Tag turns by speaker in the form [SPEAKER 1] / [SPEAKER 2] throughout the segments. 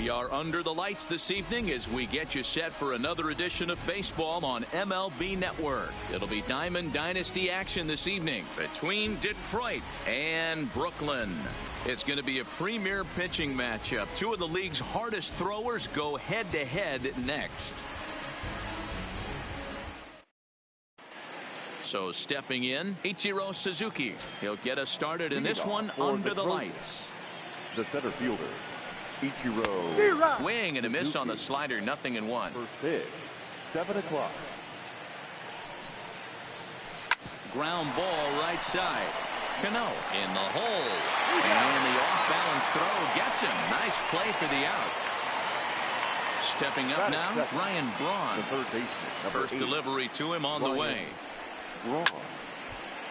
[SPEAKER 1] We are under the lights this evening as we get you set for another edition of baseball on MLB Network. It'll be Diamond Dynasty action this evening between Detroit and Brooklyn. It's going to be a premier pitching matchup. Two of the league's hardest throwers go head-to-head next. So stepping in, Ichiro Suzuki. He'll get us started in this one under the lights.
[SPEAKER 2] The center fielder, Ichiro.
[SPEAKER 1] Swing and a miss on the slider, 0-1.
[SPEAKER 2] First pitch, 7 o'clock.
[SPEAKER 1] Ground ball right side. Cano in the hole. And the off-balance throw gets him. Nice play for the out. Stepping up now, Ryan Braun.
[SPEAKER 2] The third baseman,
[SPEAKER 1] First delivery to him on the way.
[SPEAKER 2] Braun.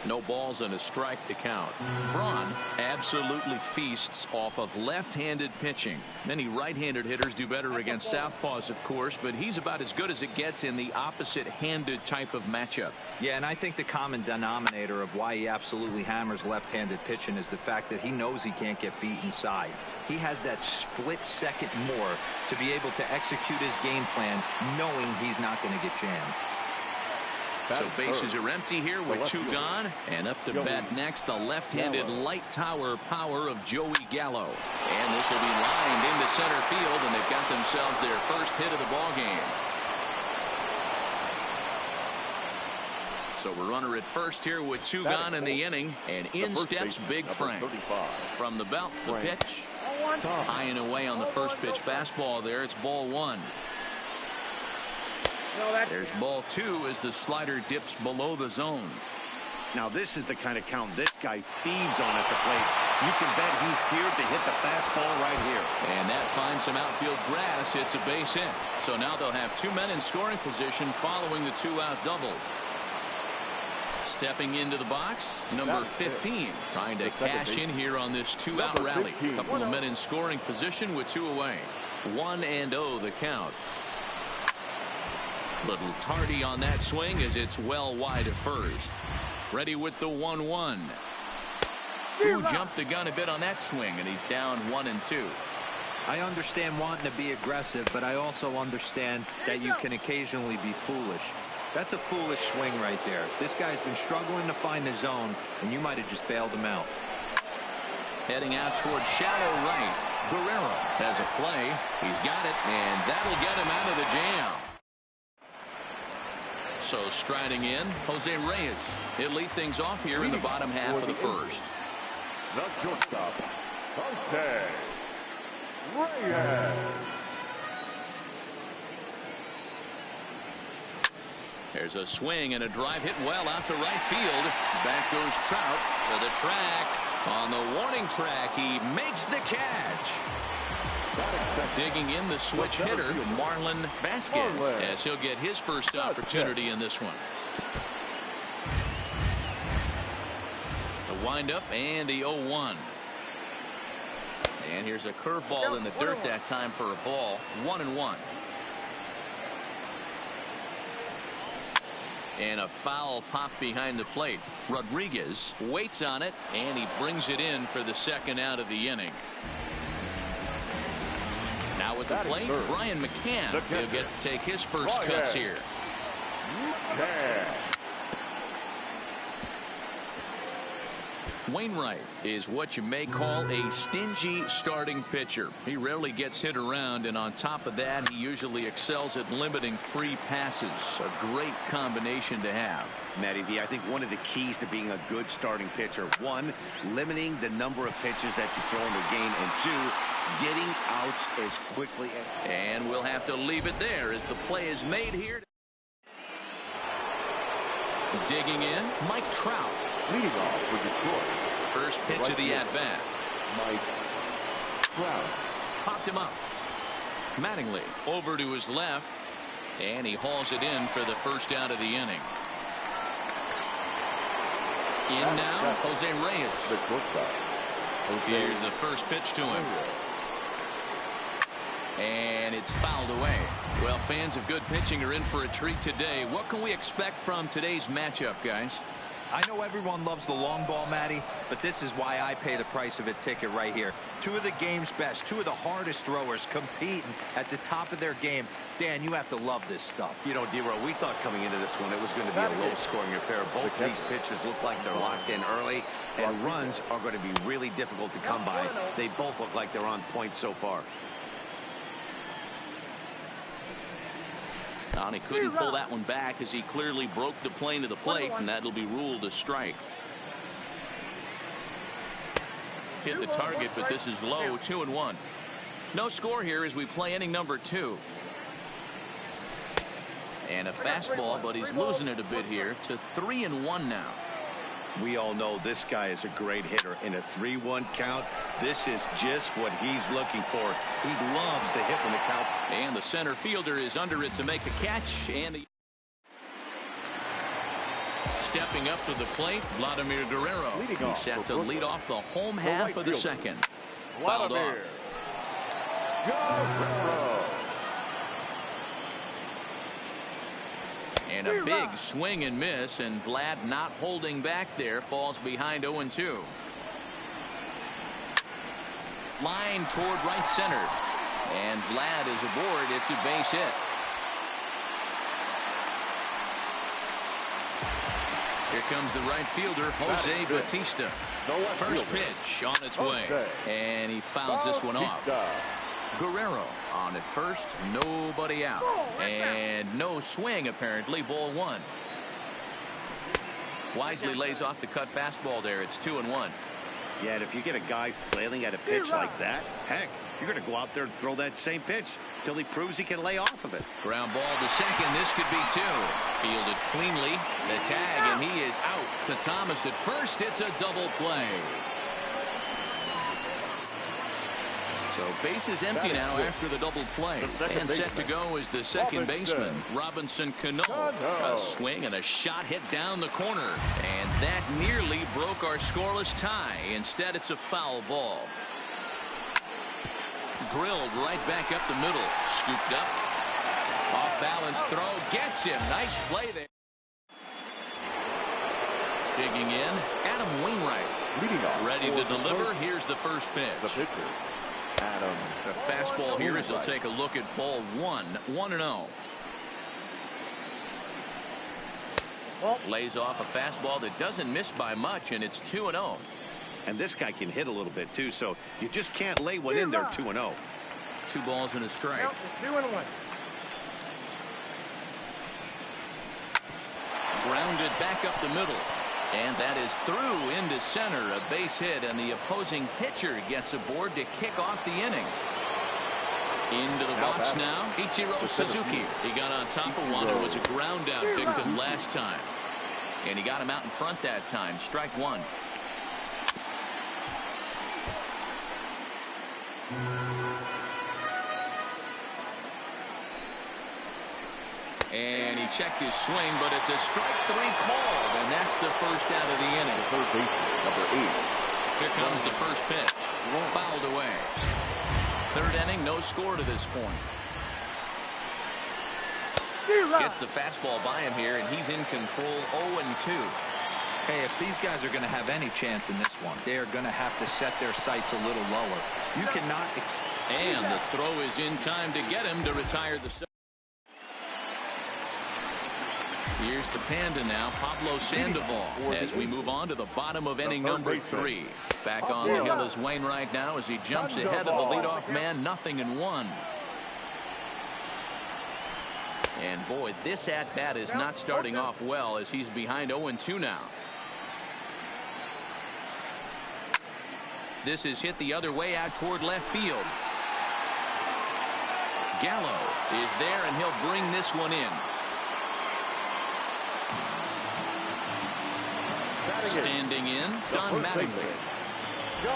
[SPEAKER 1] No balls and a strike to count. Braun absolutely feasts off of left-handed pitching. Many right-handed hitters do better against southpaws, of course, but he's about as good as it gets in the opposite-handed type of matchup.
[SPEAKER 3] Yeah, and I think the common denominator of why he absolutely hammers left-handed pitching is the fact that he knows he can't get beat inside. He has that split second more to be able to execute his game plan knowing he's not going to get jammed.
[SPEAKER 1] So bases are empty here with 2 gone. And up to bat next, the left-handed light tower power of Joey Gallo. And this will be lined into center field, and they've got themselves their first hit of the ball game. So we're runner at first here with 2 gone in the inning. And in steps Big Frank. From the belt, the pitch. High and away on the first pitch fastball there. It's ball 1. There's ball 2 as the slider dips below the zone.
[SPEAKER 4] Now this is the kind of count this guy feeds on at the plate. You can bet he's here to hit the fastball right here.
[SPEAKER 1] And that finds some outfield grass. It's a base hit. So now they'll have 2 men in scoring position following the 2-out double. Stepping into the box, number 15, trying to cash in here on this 2-out rally. Couple of men in scoring position with 2 away. 1-0 the count. Little tardy on that swing as it's well wide of first. Ready with the 1-1. Who jumped the gun a bit on that swing, and he's down 1-2.
[SPEAKER 3] I understand wanting to be aggressive, but I also understand that you can occasionally be foolish. That's a foolish swing right there. This guy's been struggling to find the zone, and you might have just bailed him out.
[SPEAKER 1] Heading out towards shallow right. Guerrero has a play. He's got it, and that'll get him out of the jam. So striding in, Jose Reyes. He'll lead things off here in the bottom half of the first.
[SPEAKER 2] The shortstop, Jose Reyes.
[SPEAKER 1] There's a swing and a drive hit well out to right field. Back goes Trout to the track. On the warning track, he makes the catch. Digging in the switch hitter, Marlon Vasquez, as he'll get his first opportunity in this one. The windup and the 0-1. And here's a curveball in the dirt that time for a ball. 1-1. And a foul pop behind the plate. Rodriguez waits on it, and he brings it in for the second out of the inning. Now with the plate, Brian McCann. He'll get to take his first cuts here. Wainwright is what you may call a stingy starting pitcher. He rarely gets hit around, and on top of that, he usually excels at limiting free passes. A great combination to have.
[SPEAKER 4] Matty V, I think one of the keys to being a good starting pitcher, 1, limiting the number of pitches that you throw in the game, and 2, getting outs as quickly as...
[SPEAKER 1] And we'll have to leave it there as the play is made here. Digging in, Mike Trout.
[SPEAKER 2] Leading off for Detroit.
[SPEAKER 1] First pitch of the at-bat.
[SPEAKER 2] Mike Trout.
[SPEAKER 1] Popped him up. Mattingly over to his left, and he hauls it in for the first out of the inning. In now, Jose Reyes.
[SPEAKER 2] The shortstop.
[SPEAKER 1] Here's the first pitch to him. And it's fouled away. Well, fans of good pitching are in for a treat today. What can we expect from today's matchup, guys?
[SPEAKER 3] I know everyone loves the long ball, Matty, but this is why I pay the price of a ticket right here. Two of the game's best, two of the hardest throwers competing at the top of their game. Dan, you have to love this stuff.
[SPEAKER 4] You know, D-Row, we thought coming into this one it was going to be a low-scoring affair. Both of these pitchers look like they're locked in early, and runs are going to be really difficult to come by. They both look like they're on point so far.
[SPEAKER 1] And he couldn't pull that one back as he clearly broke the plane to the plate, and that'll be ruled a strike. Hit the target, but this is low, 2-1. No score here as we play inning number 2. And a fastball, but he's losing it a bit here to 3-1 now.
[SPEAKER 4] We all know this guy is a great hitter. In a 3-1 count, this is just what he's looking for. He loves to hit when the count.
[SPEAKER 1] And the center fielder is under it to make a catch. And stepping up to the plate, Vladimir Guerrero. He's set to lead off the home half of the second. Fouled off.
[SPEAKER 2] Guerrero.
[SPEAKER 1] And a big swing and miss, and Vlad not holding back there, falls behind 0-2. Line toward right center. And Vlad is aboard. It's a base hit. Here comes the right fielder, Jose Bautista. First pitch on its way. And he fouls this one off. Guerrero on at first, nobody out, and no swing apparently, ball 1. Wisely lays off the cut fastball there. It's 2-1.
[SPEAKER 4] Yeah, and if you get a guy flailing at a pitch like that, heck, you're going to go out there and throw that same pitch till he proves he can lay off of it.
[SPEAKER 1] Ground ball to second. This could be 2. Fielded cleanly. The tag, and he is out to Thomas at first. It's a double play. So base is empty now after the double play. And set to go is the second baseman, Robinson Cano. A swing and a shot hit down the corner. And that nearly broke our scoreless tie. Instead, it's a foul ball. Drilled right back up the middle. Scooped up. Off balance throw. Gets him. Nice play there. Digging in. Adam Wainwright. Ready to deliver. Here's the first pitch.
[SPEAKER 2] The pitcher. Adam.
[SPEAKER 1] The fastball here as he'll take a look at ball 1. 1-0. Lays off a fastball that doesn't miss by much, and it's 2-0.
[SPEAKER 4] And this guy can hit a little bit too, so you just can't lay one in there 2-0.
[SPEAKER 1] 2 balls and a strike.
[SPEAKER 5] 2-1.
[SPEAKER 1] Grounded back up the middle. And that is through into center, a base hit, and the opposing pitcher gets aboard to kick off the inning. Into the box now, Ichiro Suzuki. He got on top of one and was a ground out victim last time. And he got him out in front that time. Strike 1. And he checked his swing, but it's a strike 3 called, and that's the first out of the inning.
[SPEAKER 2] Third baseman, number 8.
[SPEAKER 1] Here comes the first pitch. Fouled away. Third inning, no score to this point. Gets the fastball by him here, and he's in control 0-2.
[SPEAKER 3] Hey, if these guys are going to have any chance in this one, they are going to have to set their sights a little lower. You cannot.
[SPEAKER 1] And the throw is in time to get him to retire the. Here's the Panda now, Pablo Sandoval, as we move on to the bottom of inning number 3. Back on the hill is Wainwright now as he jumps ahead of the leadoff man, 0-1. And boy, this at-bat is not starting off well as he's behind 0-2 now. This is hit the other way out toward left field. Gallo is there, and he'll bring this one in. Standing in, Don Mattingly.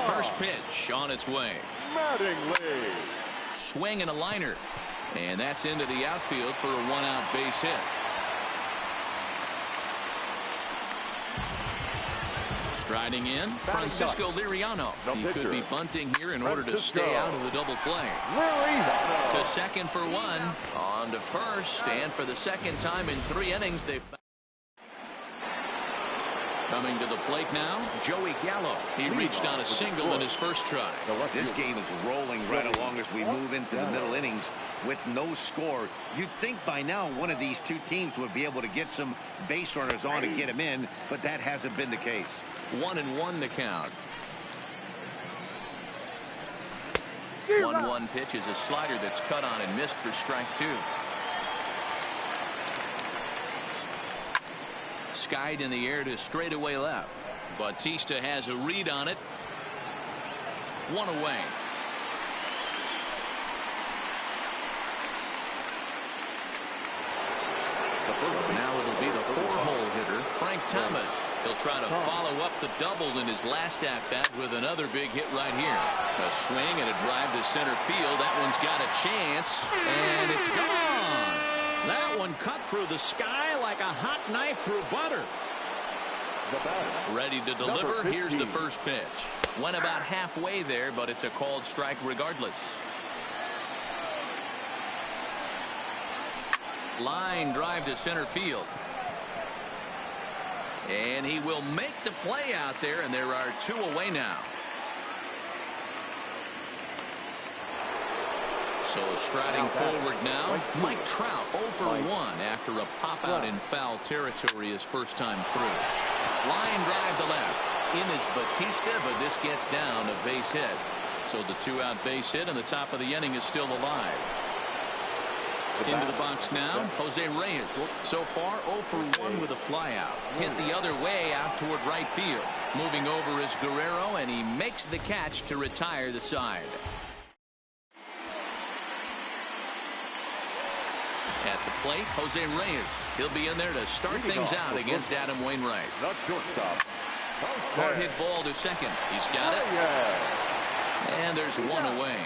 [SPEAKER 1] First pitch on its way.
[SPEAKER 2] Mattingly.
[SPEAKER 1] Swing and a liner. And that's into the outfield for a 1-out base hit. Striding in, Francisco Liriano. He could be bunting here in order to stay out of the double play. To second for 1. On to first, and for the second time in 3 innings, they've. Coming to the plate now, Joey Gallo. He reached on a single in his first try.
[SPEAKER 4] This game is rolling right along as we move into the middle innings with no score. You'd think by now one of these two teams would be able to get some base runners on and get them in, but that hasn't been the case.
[SPEAKER 1] 1-1 the count. 1-1 pitch is a slider that's cut on and missed for strike 2. Skied in the air to straightaway left. Bautista has a read on it. 1 away. So now it'll be the 4-hole hitter, Frank Thomas. He'll try to follow up the double in his last at-bat with another big hit right here. A swing and a drive to center field. That one's got a chance, and it's gone. That one cut through the sky like a hot knife through butter. Ready to deliver. Here's the first pitch. Went about halfway there, but it's a called strike regardless. Line drive to center field. And he will make the play out there, and there are 2 away now. So striding forward now, Mike Trout 0 for 1 after a pop out in foul territory his first time through. Line drive to left. In is Bautista, but this gets down a base hit. So the 2-out base hit, and the top of the inning is still alive. Into the box now, Jose Reyes. So far, 0 for 1 with a flyout. Hit the other way out toward right field. Moving over is Guerrero, and he makes the catch to retire the side. At the plate, Jose Reyes. He'll be in there to start things out against Adam Wainwright.
[SPEAKER 2] The shortstop.
[SPEAKER 1] Hard hit ball to second. He's got it. And there's 1 away.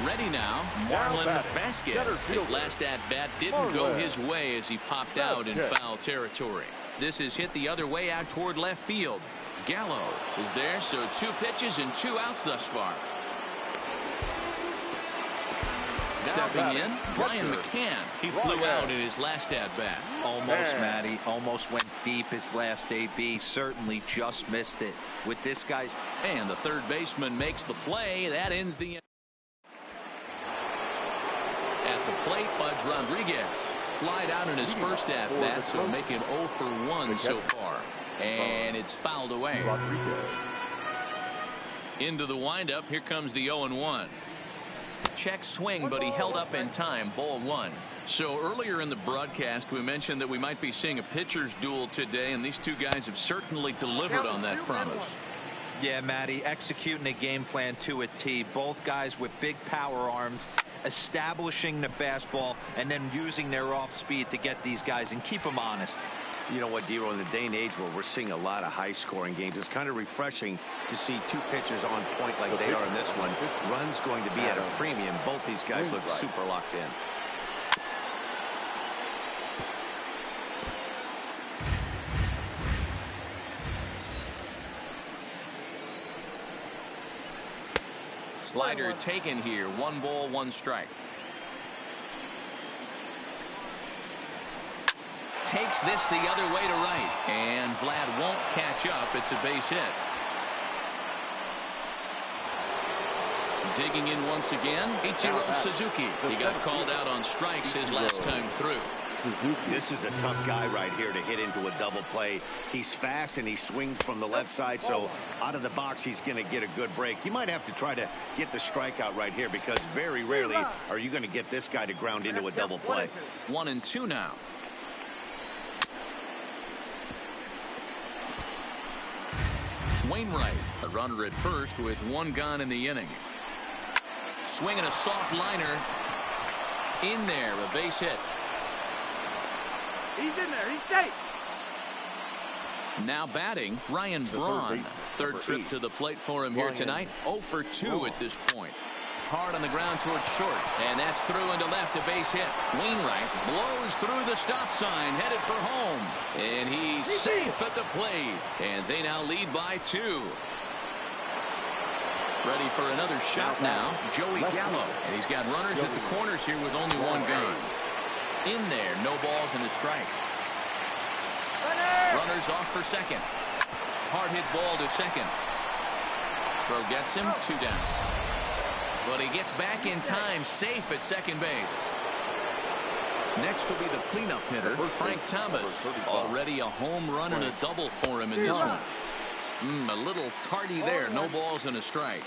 [SPEAKER 1] Ready now, Marlon Vasquez. His last at-bat didn't go his way as he popped out in foul territory. This is hit the other way out toward left field. Gallo is there, so 2 pitches and 2 outs thus far. Stepping in, Brian McCann. He flew out in his last at-bat.
[SPEAKER 3] Almost, Matty. Almost went deep his last AB. Certainly just missed it. With this guy's...
[SPEAKER 1] And the third baseman makes the play. That ends the... At the plate, Budge Rodriguez. Flied out in his first at-bat, so making 0 for 1 so far. And it's fouled away. Into the windup, here comes the 0-1. Check swing, but he held up in time. Ball 1. So earlier in the broadcast, we mentioned that we might be seeing a pitcher's duel today, and these two guys have certainly delivered on that promise.
[SPEAKER 3] Yeah, Matty, executing a game plan to a T. Both guys with big power arms, establishing the fastball, and then using their off speed to get these guys and keep them honest.
[SPEAKER 4] You know what, Dero, in the day and age where we're seeing a lot of high-scoring games, it's kind of refreshing to see 2 pitchers on point like they are in this one. Run's going to be at a premium. Both these guys look super locked in.
[SPEAKER 1] Slider taken here. 1 ball, 1 strike. Takes this the other way to right, and Vlad won't catch up. It's a base hit. Digging in once again, Ichiro Suzuki. He got called out on strikes his last time through.
[SPEAKER 4] This is a tough guy right here to hit into a double play. He's fast and he swings from the left side, so out of the box he's going to get a good break. You might have to try to get the strikeout right here because very rarely are you going to get this guy to ground into a double play.
[SPEAKER 1] 1-2 now. Wainwright, a runner at first with 1 gone in the inning. Swinging a soft liner. In there, a base hit.
[SPEAKER 2] He's in there. He's safe.
[SPEAKER 1] Now batting, Ryan Braun. Third trip to the plate for him here tonight. 0 for 2 at this point. Hard on the ground towards short, and that's through into left, a base hit. Wainwright blows through the stop sign, headed for home, and he's safe at the plate, and they now lead by 2. Ready for another shot now, Joey Gallo, and he's got runners at the corners here with only 1 gone. In there, no balls and a strike. Runners off for second. Hard hit ball to second. Throw gets him, 2 down. But he gets back in time, safe at second base. Next will be the cleanup hitter, Frank Thomas. Already a home run and a double for him in this one. A little tardy there, no balls and a strike.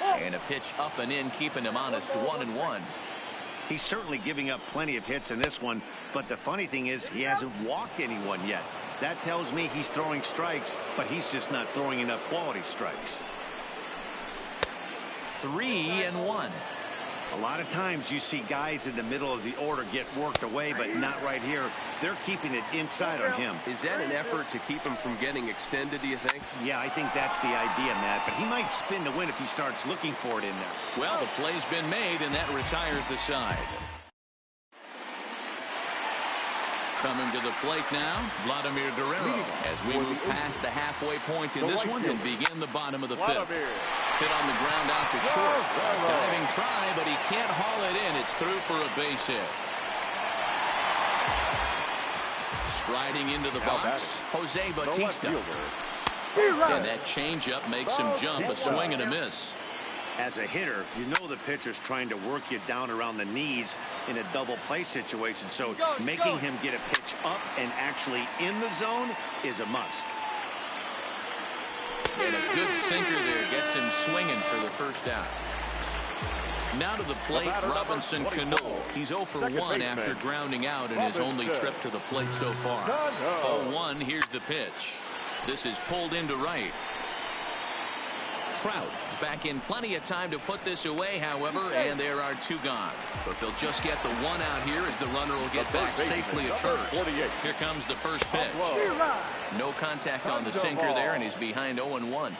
[SPEAKER 1] And a pitch up and in, keeping him honest, 1-1.
[SPEAKER 4] He's certainly giving up plenty of hits in this one, but the funny thing is he hasn't walked anyone yet. That tells me he's throwing strikes, but he's just not throwing enough quality strikes.
[SPEAKER 1] 3-1.
[SPEAKER 4] A lot of times you see guys in the middle of the order get worked away, but not right here. They're keeping it inside on him.
[SPEAKER 2] Is that an effort to keep him from getting extended, do you think?
[SPEAKER 4] Yeah, I think that's the idea, Matt, but he might spin to win if he starts looking for it in there.
[SPEAKER 1] Well, the play's been made, and that retires the side. Coming to the plate now, Vladimir Guerrero, as we move past the halfway point in this one and begin the bottom of the fifth. Hit on the ground out to short. Diving try, but he can't haul it in. It's through for a base hit. Striding into the box, Jose Bautista. And that changeup makes him jump, a swing and a miss.
[SPEAKER 4] As a hitter, you know the pitcher's trying to work you down around the knees in a double play situation, so making him get a pitch up and actually in the zone is a must.
[SPEAKER 1] And a good sinker there gets him swinging for the first out. Now to the plate, Robinson Cano. He's 0 for 1 after grounding out in his only trip to the plate so far. 0-1, here's the pitch. This is pulled into right. Trout is back in plenty of time to put this away, however, and there are 2 gone. But they'll just get the 1 out here as the runner will get back safely at first. Here comes the first pitch. No contact on the sinker there, and he's behind 0-1.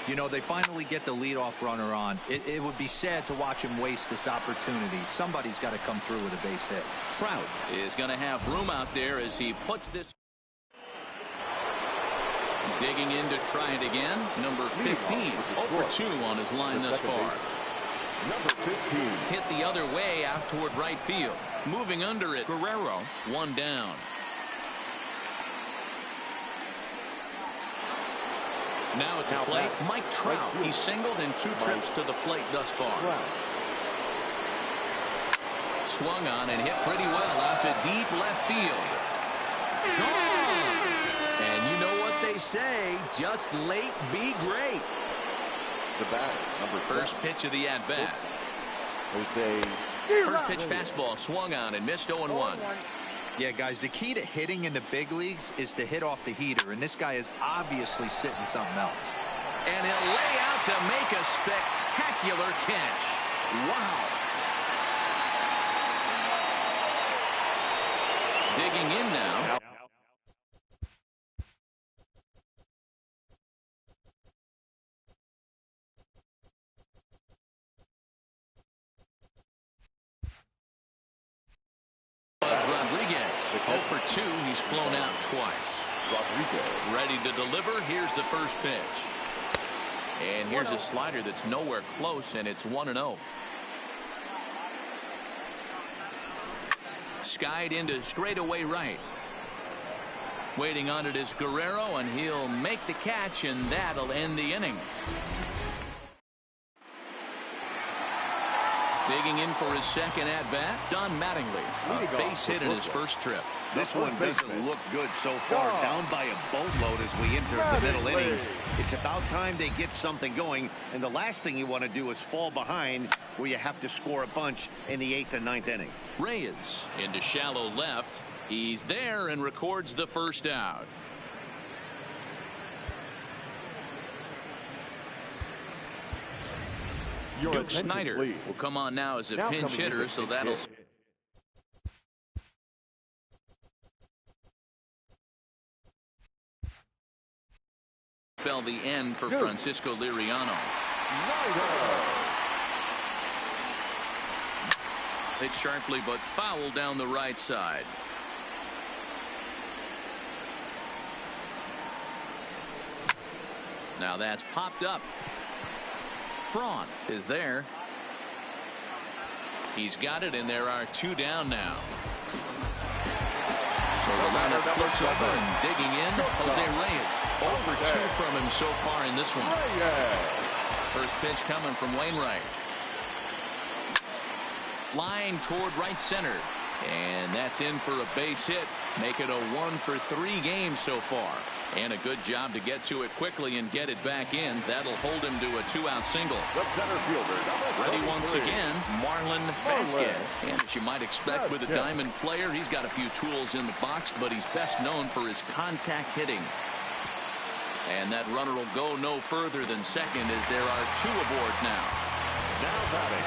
[SPEAKER 3] You know, they finally get the leadoff runner on. It would be sad to watch him waste this opportunity. Somebody's got to come through with a base hit.
[SPEAKER 1] Trout is going to have room out there as he puts this. Digging in to try it again. Number 15, 0 for 2 on his line thus far.
[SPEAKER 2] Number 15.
[SPEAKER 1] Hit the other way out toward right field. Moving under it, Guerrero, 1 down. Now at the plate, Mike Trout. He's singled in 2 trips to the plate thus far. Swung on and hit pretty well out to deep left field. Gone! And you know what they say, just late be great.
[SPEAKER 2] The bat, number
[SPEAKER 1] first pitch of the at-bat. First pitch fastball swung on and missed 0-1.
[SPEAKER 3] Yeah, guys, the key to hitting in the big leagues is to hit off the heater, and this guy is obviously sitting something else.
[SPEAKER 1] And he'll lay out to make a spectacular catch. Wow. Digging in now. Rodriguez, 0 for 2, he's flown out twice. Rodriguez ready to deliver. Here's the first pitch. And here's a slider that's nowhere close, and it's 1-0. Skied into straightaway right. Waiting on it is Guerrero, and he'll make the catch, and that'll end the inning. Digging in for his second at-bat, Don Mattingly, a base hit in his first trip.
[SPEAKER 4] This one doesn't look good so far. Down by a boatload as we enter the middle innings. It's about time they get something going, and the last thing you want to do is fall behind where you have to score a bunch in the 8th and 9th inning.
[SPEAKER 1] Reyes into shallow left. He's there and records the first out. Duke Snyder will come on now as a pinch hitter, so that'll spell the end for Francisco Liriano. Hit sharply but foul down the right side. Now that's popped up. Braun is there. He's got it, and there are 2 down now. So the lineup flips over and digging in, Jose Reyes. 0 for 2 from him so far in this one. First pitch coming from Wainwright. Line toward right center. And that's in for a base hit. Make it a 1 for 3 games so far. And a good job to get to it quickly and get it back in. That'll hold him to a 2-out single.
[SPEAKER 2] The center fielder,
[SPEAKER 1] ready once again, Marlon Vasquez. And as you might expect with a diamond player, he's got a few tools in the box, but he's best known for his contact hitting. And that runner will go no further than second as there are 2 aboard now.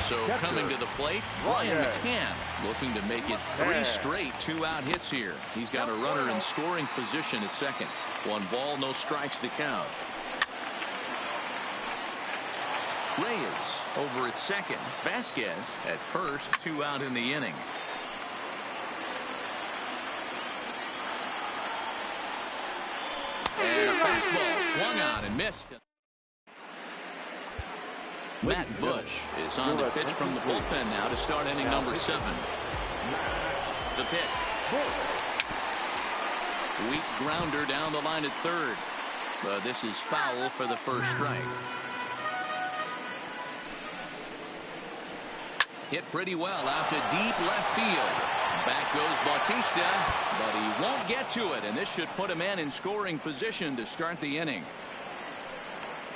[SPEAKER 1] So coming to the plate, Brian McCann looking to make it 3 straight 2-out hits here. He's got a runner in scoring position at second. 1 ball, no strikes to count. Reyes over at second. Vasquez at first, 2 out in the inning. And a fastball swung on and missed. Matt Bush is on the pitch from the bullpen now to start inning number 7. The pitch. Weak grounder down the line at third. But this is foul for the first strike. Hit pretty well out to deep left field. Back goes Bautista, but he won't get to it, and this should put a man in scoring position to start the inning.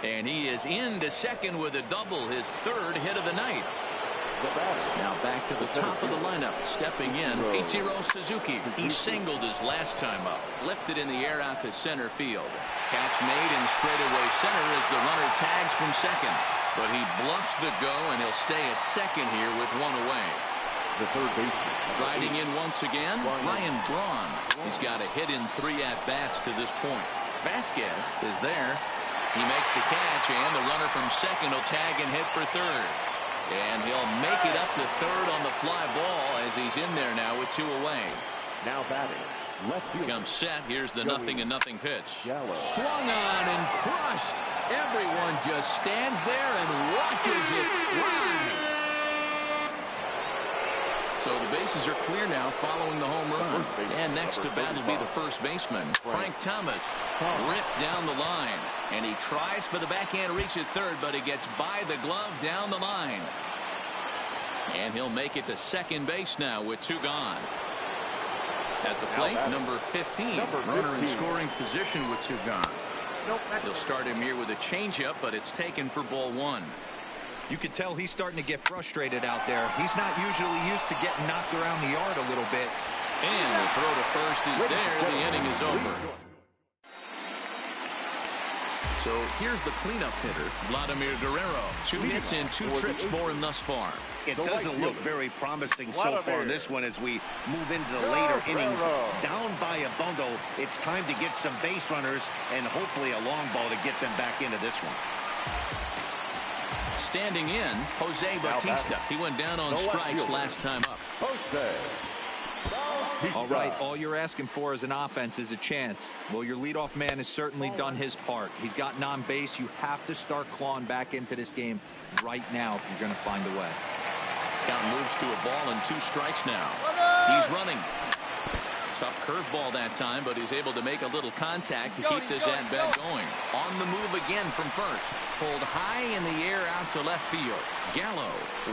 [SPEAKER 1] And he is into second with a double, his 3rd hit of the night. Now back to the top of the lineup, stepping in, Ichiro Suzuki. He singled his last time up, lifted in the air out to center field. Catch made in straightaway center as the runner tags from second. But he bluffs the go, and he'll stay at second here with 1 away.
[SPEAKER 2] The third baseman.
[SPEAKER 1] Riding in once again, Ryan Braun. He's got a hit in 3 at-bats to this point. Vasquez is there. He makes the catch, and the runner from second will tag and hit for third. And he'll make it up to third on the fly ball as he's in there now with 2 away.
[SPEAKER 2] Now batting. Left field.
[SPEAKER 1] Comes set. Here's the 0-0 pitch.
[SPEAKER 2] Gallo.
[SPEAKER 1] Swung on and crushed. Everyone just stands there and watches it ride. So the bases are clear now following the home run. And next to bat will be the first baseman, Frank Thomas. Ripped down the line. And he tries for the backhand reach at third, but he gets by the glove down the line. And he'll make it to second base now with 2 gone. At the plate, number 15. Runner in scoring position with 2 gone. He'll start him here with a changeup, but it's taken for ball 1.
[SPEAKER 3] You can tell he's starting to get frustrated out there. He's not usually used to getting knocked around the yard a little bit.
[SPEAKER 1] And the throw to first is there. The inning is over. So here's the cleanup hitter, Vladimir Guerrero. 2 hits and 2 trips for him thus far.
[SPEAKER 4] It doesn't look very promising so far in this one as we move into the later innings. Down by a bundle, it's time to get some base runners and hopefully a long ball to get them back into this one.
[SPEAKER 1] Standing in, Jose Bautista. He went down on strikes last time up.
[SPEAKER 3] All right, all you're asking for as an offense is a chance. Well, your leadoff man has certainly done his part. He's gotten on base. You have to start clawing back into this game right now if you're going to find a way.
[SPEAKER 1] Count moves to a ball and 2 strikes now. He's running. Tough curveball that time, but he's able to make a little contact to keep this at-bat going. On the move again from first. Pulled high in the air out to left field. Gallo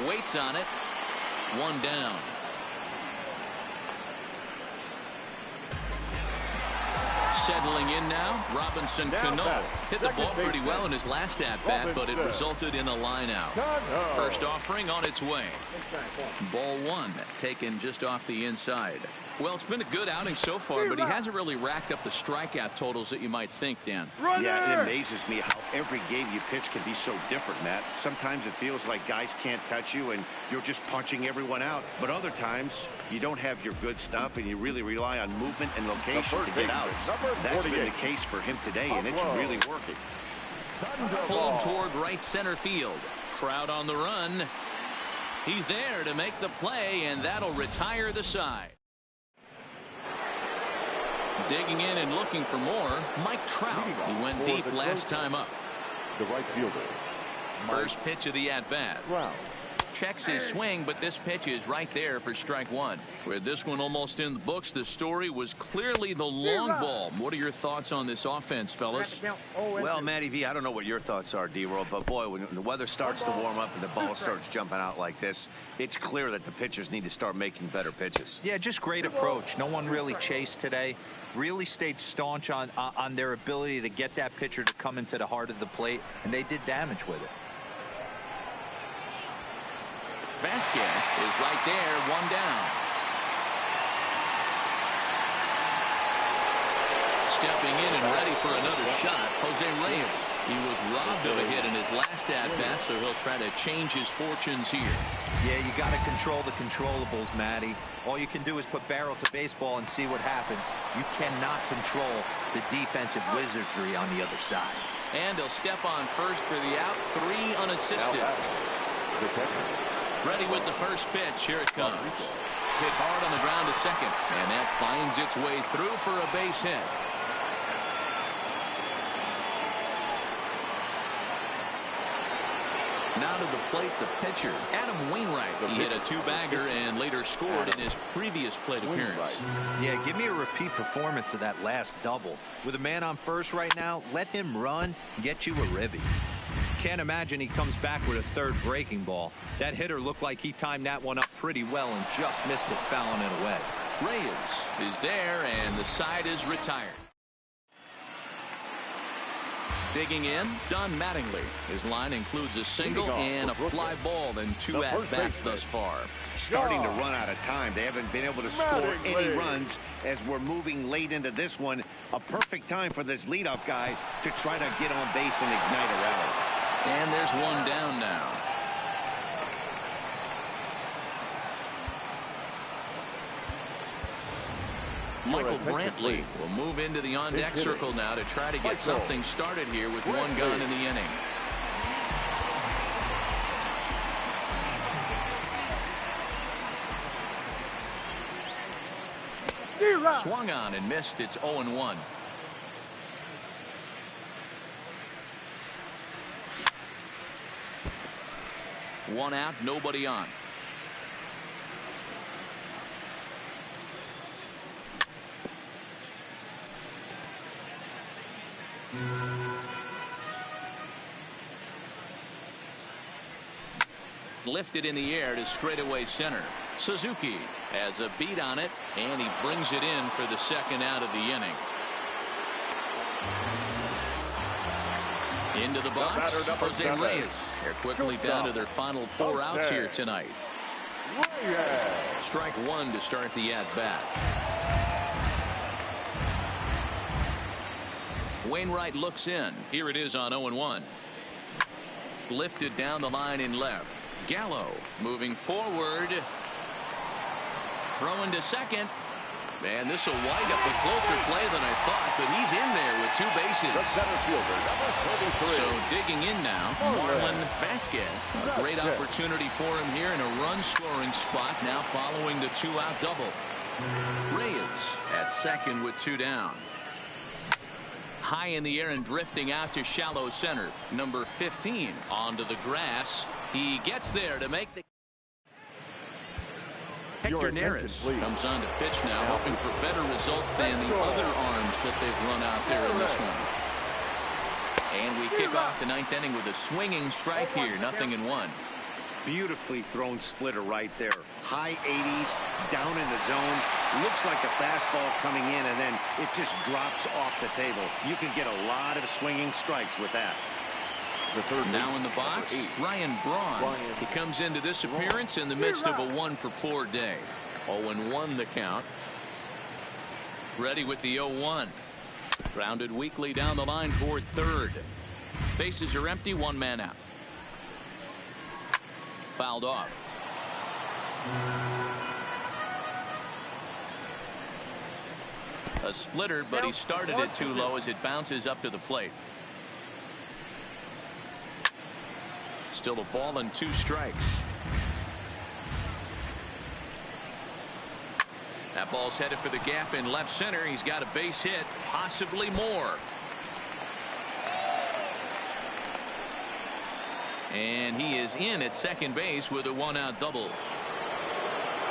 [SPEAKER 1] waits on it. 1 down. Settling in now, Robinson Cano. Hit the ball pretty well in his last at-bat, but it resulted in a line-out. First offering on its way. Ball 1 taken just off the inside. Well, it's been a good outing so far, but he hasn't really racked up the strikeout totals that you might think, Dan.
[SPEAKER 4] Yeah, it amazes me how every game you pitch can be so different, Matt. Sometimes it feels like guys can't touch you and you're just punching everyone out. But other times, you don't have your good stuff and you really rely on movement and location to get outs. That's been the case for him today, and it's really working.
[SPEAKER 1] Pulled toward right center field. Crowd on the run. He's there to make the play, and that'll retire the side. Digging in and looking for more, Mike Trout. He went deep last time up.
[SPEAKER 2] The right fielder.
[SPEAKER 1] First pitch of the at-bat. checks his swing, but this pitch is right there for strike one. With this one almost in the books, the story was clearly the long ball. What are your thoughts on this offense, fellas?
[SPEAKER 4] Well, Matty V, I don't know what your thoughts are, D-Roll, but boy, when the weather starts to warm up and the ball starts jumping out like this, it's clear that the pitchers need to start making better pitches.
[SPEAKER 3] Yeah, just great approach. No one really chased today. Really stayed staunch on their ability to get that pitcher to come into the heart of the plate, and they did damage with it.
[SPEAKER 1] Vasquez is right there, one down. Stepping in and ready for another shot, Jose Reyes. He was robbed of a hit in his last at-bat, so he'll try to change his fortunes here.
[SPEAKER 3] Yeah, you got to control the controllables, Matty. All you can do is put barrel to baseball and see what happens. You cannot control the defensive wizardry on the other side.
[SPEAKER 1] And he'll step on first for the out, 3 unassisted. Ready with the first pitch. Here it comes. Hit hard on the ground to second, and that finds its way through for a base hit. Now to the plate, the pitcher, Adam Wainwright. He hit a 2-bagger and later scored in his previous plate appearance.
[SPEAKER 3] Yeah, give me a repeat performance of that last double. With a man on first right now, let him run, get you a ribby. Can't imagine he comes back with a third breaking ball. That hitter looked like he timed that one up pretty well and just missed it, fouling it away.
[SPEAKER 1] Reyes is there, and the side is retired. Digging in, Don Mattingly. His line includes a single and a fly ball and 2 at-bats thus far.
[SPEAKER 4] Starting to run out of time. They haven't been able to score any runs as we're moving late into this one. A perfect time for this leadoff guy to try to get on base and ignite a rally.
[SPEAKER 1] And there's one down now. Michael Brantley will move into the on-deck circle now to try to get something started here with one gun in the inning. Swung on and missed. It's 0-1. One out, nobody on. Lifted in the air to straightaway center. Suzuki has a beat on it, and he brings it in for the second out of the inning. Into the box, Jose Reyes. They're quickly down to their final 4 outs here tonight. Strike one to start the at-bat. Wainwright looks in. Here it is on 0-1. Lifted down the line in left. Gallo moving forward. Throwing to second. And this will wind up a closer play than I thought, but he's in there with 2 bases.
[SPEAKER 2] The center fielder, number 23.
[SPEAKER 1] So digging in now, Marlon Vasquez. A great opportunity for him here in a run-scoring spot now following the 2-out double. Reyes at second with 2 down. High in the air and drifting out to shallow center. Number 15 onto the grass. He gets there to make the... Hector Neris comes on to pitch now, hoping for better results than the other arms that they've run out there in this one. And we kick off the 9th inning with a swinging strike here, 0-1.
[SPEAKER 4] Beautifully thrown splitter right there. High 80s, down in the zone. Looks like a fastball coming in, and then it just drops off the table. You can get a lot of swinging strikes with that.
[SPEAKER 1] Now in the box, Ryan Braun. He comes into this appearance in the midst of a 1-for-4 day. 0-1 the count. Ready with the 0-1. Grounded weakly down the line toward third. Bases are empty, 1 man out. Fouled off. A splitter, but he started it too low as it bounces up to the plate. Still a ball and 2 strikes. That ball's headed for the gap in left center. He's got a base hit, possibly more. And he is in at second base with a one-out double.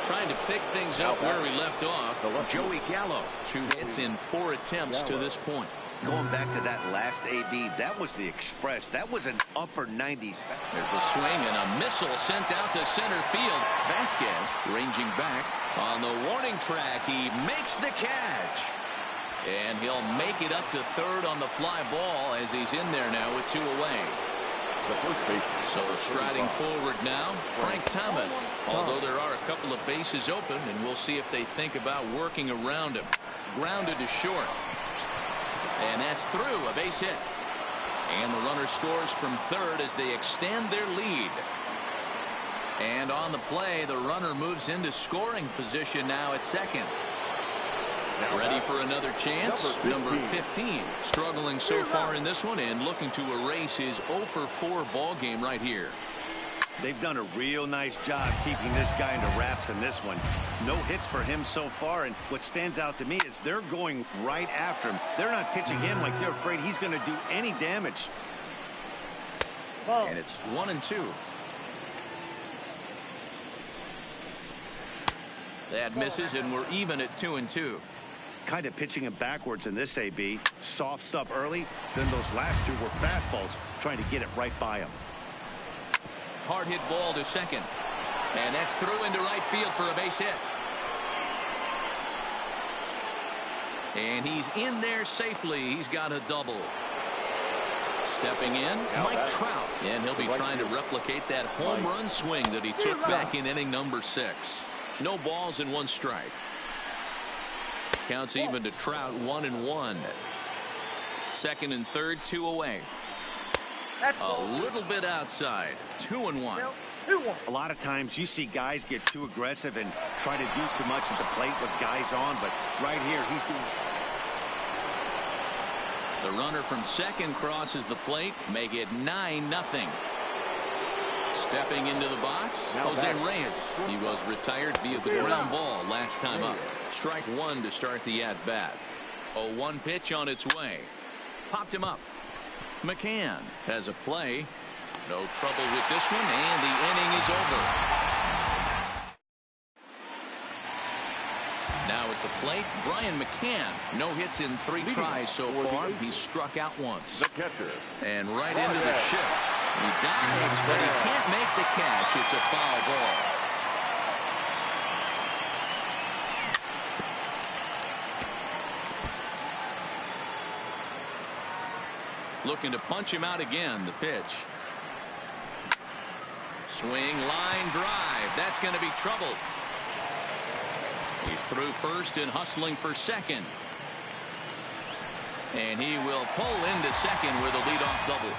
[SPEAKER 1] Trying to pick things up where he left off. Joey Gallo. 2 hits in 4 attempts to this point.
[SPEAKER 4] Going back to that last AB, that was the express. That was an upper 90s.
[SPEAKER 1] There's a swing and a missile sent out to center field. Vasquez ranging back on the warning track. He makes the catch. And he'll make it up to third on the fly ball as he's in there now with 2 away. So striding forward now, Frank Thomas. Although there are a couple of bases open, and we'll see if they think about working around him. Grounded to short. And that's through, a base hit. And the runner scores from third as they extend their lead. And on the play, the runner moves into scoring position now at second. Ready for another chance. Number 15. Struggling so far in this one and looking to erase his 0 for 4 ball game right here.
[SPEAKER 4] They've done a real nice job keeping this guy into wraps in this one. No hits for him so far, and what stands out to me is they're going right after him. They're not pitching him like they're afraid he's going to do any damage.
[SPEAKER 1] And it's 1-2. That misses, and we're even at 2-2.
[SPEAKER 4] Kind of pitching him backwards in this AB. Soft stuff early, then those last 2 were fastballs, trying to get it right by him.
[SPEAKER 1] Hard hit ball to second. And that's through into right field for a base hit. And he's in there safely. He's got a double. Stepping in, Mike Trout. And he'll be trying to replicate that home run swing that he took back in inning number 6. No balls and 1 strike. Counts even to Trout, 1-1. Second and third, 2 away. A little bit outside. 2-1.
[SPEAKER 4] A lot of times you see guys get too aggressive and try to do too much at the plate with guys on, but right here he's doing.
[SPEAKER 1] The runner from second crosses the plate. Make it 9-0. Stepping into the box, Jose Reyes. He was retired via the ground ball last time up. Strike 1 to start the at-bat. A 1 pitch on its way. Popped him up. McCann has a play. No trouble with this one, and the inning is over. Now at the plate, Brian McCann. No hits in 3 tries so far. He's struck out once.
[SPEAKER 2] The catcher.
[SPEAKER 1] And right into the shift. He dives, but he can't make the catch. It's a foul ball. Looking to punch him out again. The pitch. Swing, line drive. That's going to be trouble. He's through first and hustling for second. And he will pull into second with a leadoff double.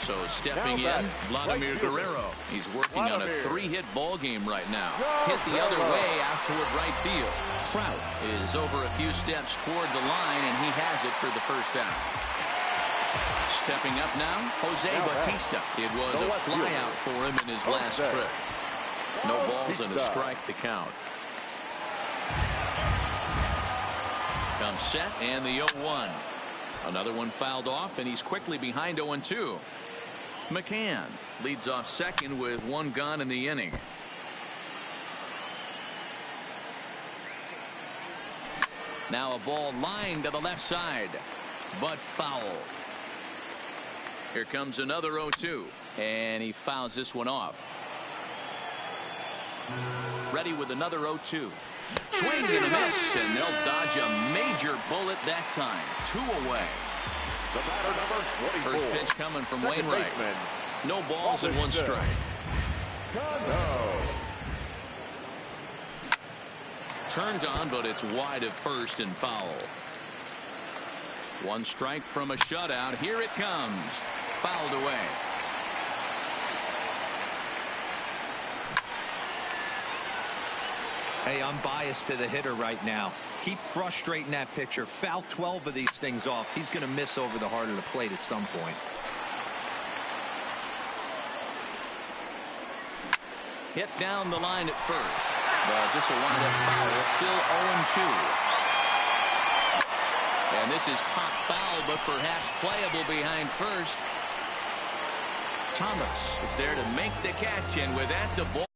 [SPEAKER 1] So stepping in, Vladimir Guerrero. He's working on a 3-hit ball game right now. Hit the other way out toward right field. Trout is over a few steps toward the line, and he has it for the first out. Stepping up now, Jose Bautista. It was a flyout for him in his last trip. No balls and a strike to count. Comes set and the 0-1. Another one fouled off, and he's quickly behind 0-2. McCann leads off second with 1 gone in the inning. Now a ball lined to the left side, but foul. Here comes another 0-2, and he fouls this one off. Ready with another 0-2. Swing and a miss, and they'll dodge a major bullet that time. 2 away.
[SPEAKER 2] The batter, number 24.
[SPEAKER 1] First pitch coming from Wainwright. No balls and 1 strike. Turned on, but it's wide at first and foul. 1 strike from a shutout. Here it comes. Fouled away.
[SPEAKER 3] Hey, I'm biased to the hitter right now. Keep frustrating that pitcher. Foul 12 of these things off. He's going to miss over the heart of the plate at some point.
[SPEAKER 1] Hit down the line at first. But this will wind up foul. It's still 0-2. And this is pop foul, but perhaps playable behind first. Thomas is there to make the catch, and with that, the ball.